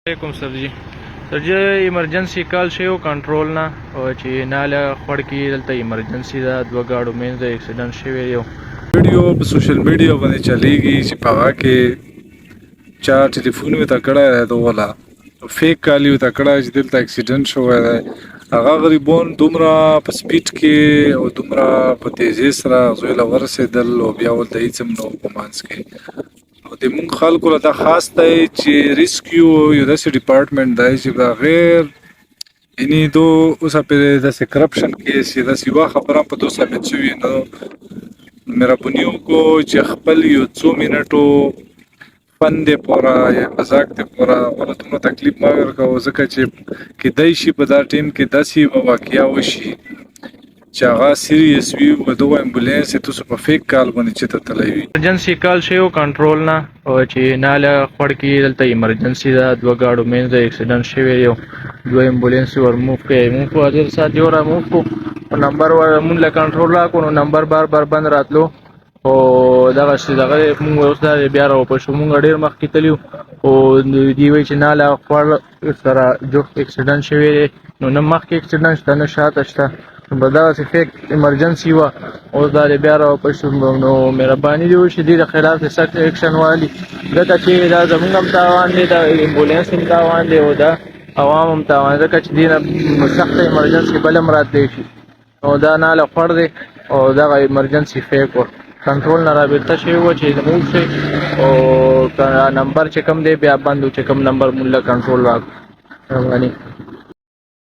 علیکم سر جی ایمرجنسي کال شوی کنټرول نه او چې ناله خړ کې دلته ایمرجنسي ده دوه گاډو منځ د اکسیډنټ شوی یو ویډیو په سوشل میډیا باندې چلیږي چې په هغه کې چا ټلیفون ورته کړی دی د اوله فیک کال یې ورته کړی چې دلته اکسیډنټ شوی دی هغه غریبون دومره په سپیډ کې او دومره په تیزۍ سره هغوی له ورسېدل او بیا ورته هېڅ هم نه و په منځ کې او د مونږ خلکو له دا خاص دی چې ریسکیو یو داسې ډپارټمنټ دی چې بغیر یعنی دو اوسه پرې داسې کرپشن کیس یا داسې یوه خبره هم په دو ثابت شوي نه مهرباني وکړو چې خپل یو څو منټو فن دی پوره یا مذاق دی پوره ورته دومره تکلیف مه ورکوو ځکه چې کیدای شي په دا ټیم کې داسې یوه واقعه وشي چې هغه سیریس وي او دغه امبولانس یې تاسو په فیک کال باندې چېرته تللی وي ایمرجنسي کال شوی کنټرول نه او چې ناله خړ کې دلته ایمرجنسي ده دوه گاډو منځ د اکسیډنټ شوی یو دوه امبولانس ور موف کړي موف په حاضر سات یو را موف کو نمبر مونږ له کنټرول را کو نو نمبر بار بار بند راتلو او دغه مونږ اوس دا بیا راوپشو مونږ ډېر مخکې تللي او دوی وایي چې ناله خړ سره جفت اکسیډنټ شوی دی نو نه مخکې اکسیډنټ شته نه شاته شته په دغسې فیک ایمرجنسي وه اوس دا بیا راوپشو نو مهرباني دې وشي دې د خلاف د سخت ایکشن والي ځکه چې دا زمونږ هم تاوان دی د امبولانس هم تاوان دی او دا عوام هم تاوان ځکه چې دې نه سخته ایمرجنسي بل هم راتلی شي نو دا ناله خړ دی او دغه ایمرجنسي فیک وه کنټرول نه رابطه شوې وه چې موږ شي او نمبر چې کوم دی بیا بند و چې کوم نمبر موږ له کنټرول راکړو مهرباني